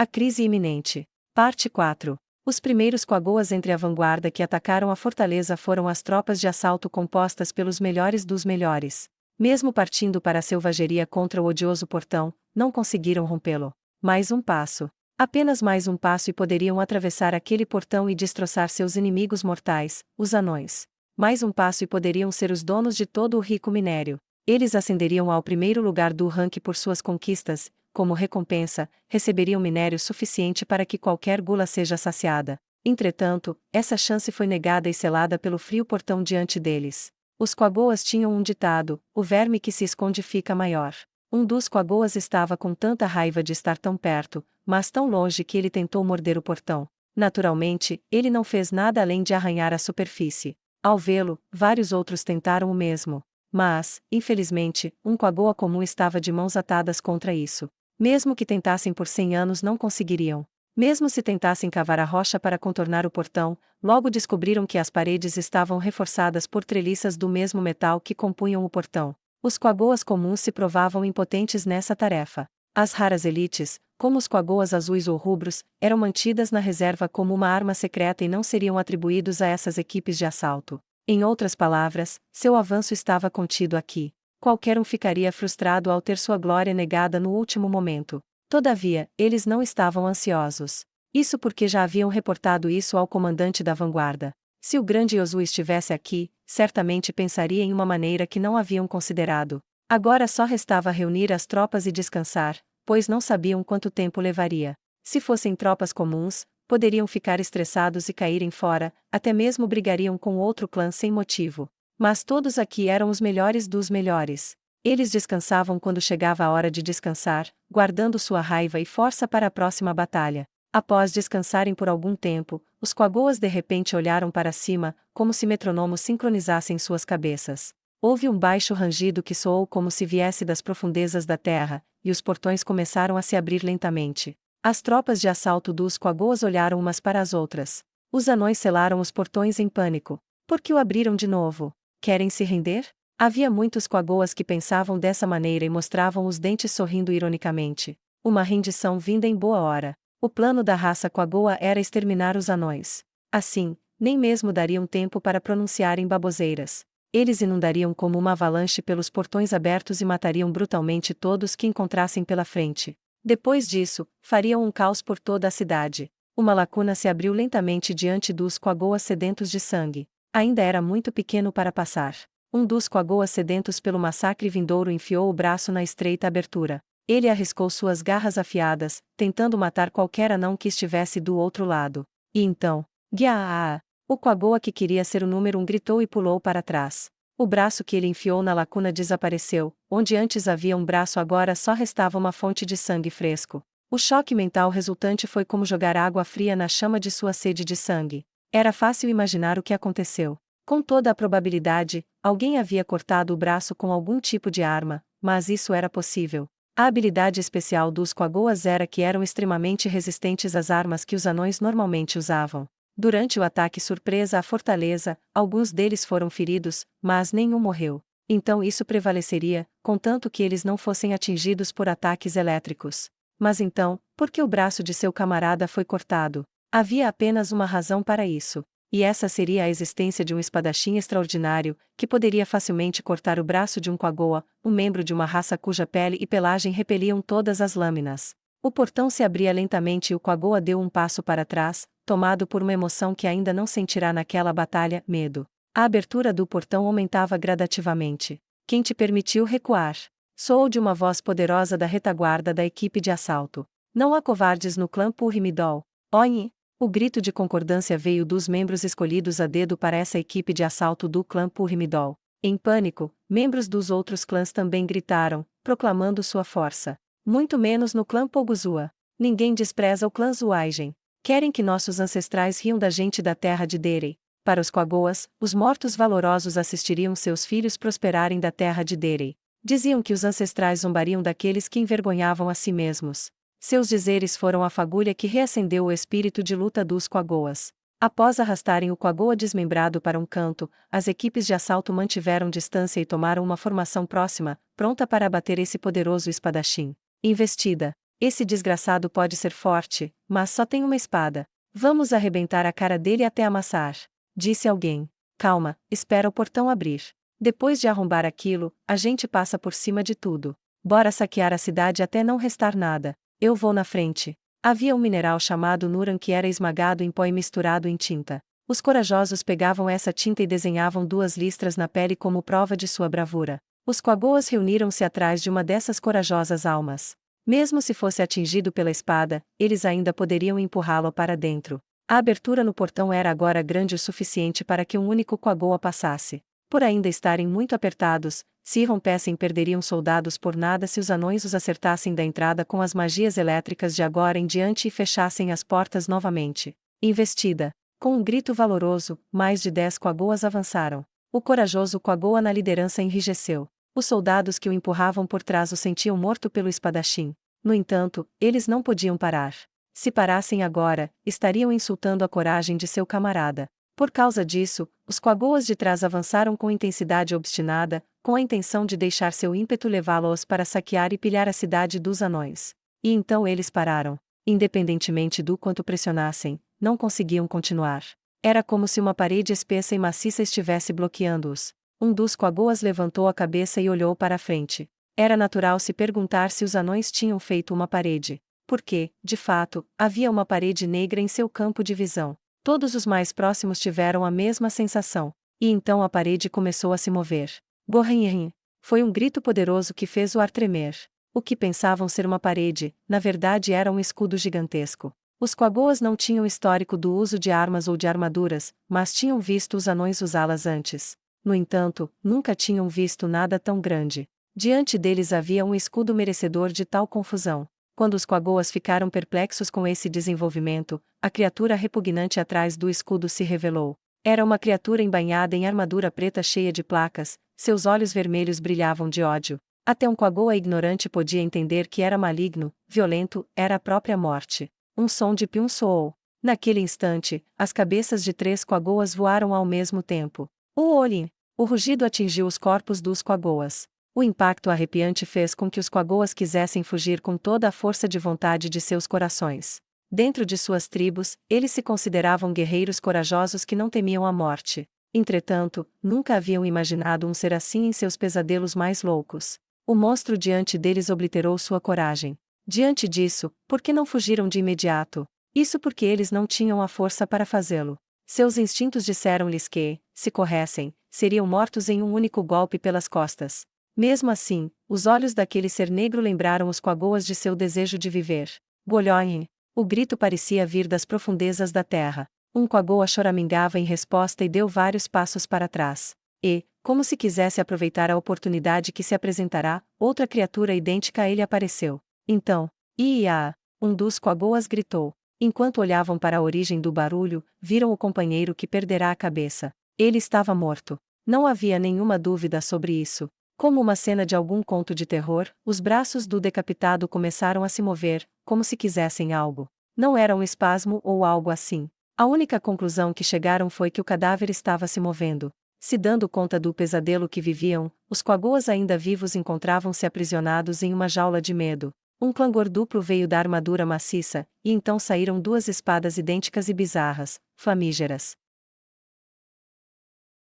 A crise iminente. Parte 4. Os primeiros Quagoas entre a vanguarda que atacaram a fortaleza foram as tropas de assalto compostas pelos melhores dos melhores. Mesmo partindo para a selvageria contra o odioso portão, não conseguiram rompê-lo. Mais um passo. Apenas mais um passo e poderiam atravessar aquele portão e destroçar seus inimigos mortais, os anões. Mais um passo e poderiam ser os donos de todo o rico minério. Eles ascenderiam ao primeiro lugar do ranking por suas conquistas. Como recompensa, receberiam minério suficiente para que qualquer gula seja saciada. Entretanto, essa chance foi negada e selada pelo frio portão diante deles. Os Quagoas tinham um ditado: o verme que se esconde fica maior. Um dos Quagoas estava com tanta raiva de estar tão perto, mas tão longe que ele tentou morder o portão. Naturalmente, ele não fez nada além de arranhar a superfície. Ao vê-lo, vários outros tentaram o mesmo. Mas, infelizmente, um Quagoa comum estava de mãos atadas contra isso. Mesmo que tentassem por 100 anos não conseguiriam. Mesmo se tentassem cavar a rocha para contornar o portão, logo descobriram que as paredes estavam reforçadas por treliças do mesmo metal que compunham o portão. Os Quagoas comuns se provavam impotentes nessa tarefa. As raras elites, como os Quagoas azuis ou rubros, eram mantidas na reserva como uma arma secreta e não seriam atribuídos a essas equipes de assalto. Em outras palavras, seu avanço estava contido aqui. Qualquer um ficaria frustrado ao ter sua glória negada no último momento. Todavia, eles não estavam ansiosos. Isso porque já haviam reportado isso ao comandante da vanguarda. Se o grande Yozu estivesse aqui, certamente pensaria em uma maneira que não haviam considerado. Agora só restava reunir as tropas e descansar, pois não sabiam quanto tempo levaria. Se fossem tropas comuns, poderiam ficar estressados e caírem fora, até mesmo brigariam com outro clã sem motivo. Mas todos aqui eram os melhores dos melhores. Eles descansavam quando chegava a hora de descansar, guardando sua raiva e força para a próxima batalha. Após descansarem por algum tempo, os Quagoas de repente olharam para cima, como se metronomos sincronizassem suas cabeças. Houve um baixo rangido que soou como se viesse das profundezas da terra, e os portões começaram a se abrir lentamente. As tropas de assalto dos Quagoas olharam umas para as outras. Os anões selaram os portões em pânico. Por que o abriram de novo? Querem se render? Havia muitos Quagoas que pensavam dessa maneira e mostravam os dentes sorrindo ironicamente. Uma rendição vinda em boa hora. O plano da raça Quagoa era exterminar os anões. Assim, nem mesmo dariam tempo para pronunciarem baboseiras. Eles inundariam como uma avalanche pelos portões abertos e matariam brutalmente todos que encontrassem pela frente. Depois disso, fariam um caos por toda a cidade. Uma lacuna se abriu lentamente diante dos Quagoas sedentos de sangue. Ainda era muito pequeno para passar. Um dos Quagoas sedentos pelo massacre vindouro enfiou o braço na estreita abertura. Ele arriscou suas garras afiadas, tentando matar qualquer anão que estivesse do outro lado. E então, Giaa! O Quagoa que queria ser o número 1 gritou e pulou para trás. O braço que ele enfiou na lacuna desapareceu, onde antes havia um braço agora só restava uma fonte de sangue fresco. O choque mental resultante foi como jogar água fria na chama de sua sede de sangue. Era fácil imaginar o que aconteceu. Com toda a probabilidade, alguém havia cortado o braço com algum tipo de arma, mas isso era possível. A habilidade especial dos Quagoas era que eram extremamente resistentes às armas que os anões normalmente usavam. Durante o ataque surpresa à fortaleza, alguns deles foram feridos, mas nenhum morreu. Então isso prevaleceria, contanto que eles não fossem atingidos por ataques elétricos. Mas então, por que o braço de seu camarada foi cortado? Havia apenas uma razão para isso. E essa seria a existência de um espadachim extraordinário, que poderia facilmente cortar o braço de um Quagoa, um membro de uma raça cuja pele e pelagem repeliam todas as lâminas. O portão se abria lentamente e o Quagoa deu um passo para trás, tomado por uma emoção que ainda não sentirá naquela batalha: medo. A abertura do portão aumentava gradativamente. Quem te permitiu recuar? Soou de uma voz poderosa da retaguarda da equipe de assalto. Não há covardes no clã Purrimidol. Onhe! O grito de concordância veio dos membros escolhidos a dedo para essa equipe de assalto do clã Purrimidol. Em pânico, membros dos outros clãs também gritaram, proclamando sua força. Muito menos no clã Poguzua. Ninguém despreza o clã Zuaigen. Querem que nossos ancestrais riam da gente da terra de Derei. Para os Quagoas, os mortos valorosos assistiriam seus filhos prosperarem da terra de Derei. Diziam que os ancestrais zombariam daqueles que envergonhavam a si mesmos. Seus dizeres foram a fagulha que reacendeu o espírito de luta dos Quagoas. Após arrastarem o Quagoa desmembrado para um canto, as equipes de assalto mantiveram distância e tomaram uma formação próxima, pronta para abater esse poderoso espadachim. Investida. Esse desgraçado pode ser forte, mas só tem uma espada. Vamos arrebentar a cara dele até amassar. Disse alguém. Calma, espera o portão abrir. Depois de arrombar aquilo, a gente passa por cima de tudo. Bora saquear a cidade até não restar nada. Eu vou na frente. Havia um mineral chamado Nuran que era esmagado em pó e misturado em tinta. Os corajosos pegavam essa tinta e desenhavam 2 listras na pele como prova de sua bravura. Os Quagoas reuniram-se atrás de uma dessas corajosas almas. Mesmo se fosse atingido pela espada, eles ainda poderiam empurrá-lo para dentro. A abertura no portão era agora grande o suficiente para que um único Quagoa passasse. Por ainda estarem muito apertados, se rompessem perderiam soldados por nada se os anões os acertassem da entrada com as magias elétricas de agora em diante e fechassem as portas novamente. Investida. Com um grito valoroso, mais de 10 Quagoas avançaram. O corajoso Quagoa na liderança enrijeceu. Os soldados que o empurravam por trás o sentiam morto pelo espadachim. No entanto, eles não podiam parar. Se parassem agora, estariam insultando a coragem de seu camarada. Por causa disso, os Quagoas de trás avançaram com intensidade obstinada, com a intenção de deixar seu ímpeto levá-los para saquear e pilhar a cidade dos anões. E então eles pararam. Independentemente do quanto pressionassem, não conseguiam continuar. Era como se uma parede espessa e maciça estivesse bloqueando-os. Um dos Quagoas levantou a cabeça e olhou para a frente. Era natural se perguntar se os anões tinham feito uma parede. Porque, de fato, havia uma parede negra em seu campo de visão. Todos os mais próximos tiveram a mesma sensação. E então a parede começou a se mover. Gorrinhin! Foi um grito poderoso que fez o ar tremer. O que pensavam ser uma parede, na verdade era um escudo gigantesco. Os Quagoas não tinham histórico do uso de armas ou de armaduras, mas tinham visto os anões usá-las antes. No entanto, nunca tinham visto nada tão grande. Diante deles havia um escudo merecedor de tal confusão. Quando os Quagoas ficaram perplexos com esse desenvolvimento, a criatura repugnante atrás do escudo se revelou. Era uma criatura embainhada em armadura preta cheia de placas, seus olhos vermelhos brilhavam de ódio. Até um Quagoa ignorante podia entender que era maligno, violento, era a própria morte. Um som de pium soou. Naquele instante, as cabeças de 3 Quagoas voaram ao mesmo tempo. O olhem! O rugido atingiu os corpos dos Quagoas. O impacto arrepiante fez com que os Quagoas quisessem fugir com toda a força de vontade de seus corações. Dentro de suas tribos, eles se consideravam guerreiros corajosos que não temiam a morte. Entretanto, nunca haviam imaginado um ser assim em seus pesadelos mais loucos. O monstro diante deles obliterou sua coragem. Diante disso, por que não fugiram de imediato? Isso porque eles não tinham a força para fazê-lo. Seus instintos disseram-lhes que, se corressem, seriam mortos em um único golpe pelas costas. Mesmo assim, os olhos daquele ser negro lembraram os Quagoas de seu desejo de viver. Golhoin! O grito parecia vir das profundezas da terra. Um Quagoa choramingava em resposta e deu vários passos para trás. E, como se quisesse aproveitar a oportunidade que se apresentará, outra criatura idêntica a ele apareceu. Então, ia! Um dos Quagoas gritou. Enquanto olhavam para a origem do barulho, viram o companheiro que perderá a cabeça. Ele estava morto. Não havia nenhuma dúvida sobre isso. Como uma cena de algum conto de terror, os braços do decapitado começaram a se mover, como se quisessem algo. Não era um espasmo ou algo assim. A única conclusão que chegaram foi que o cadáver estava se movendo. Se dando conta do pesadelo que viviam, os Quagoas ainda vivos encontravam-se aprisionados em uma jaula de medo. Um clangor duplo veio da armadura maciça, e então saíram 2 espadas idênticas e bizarras, famígeras.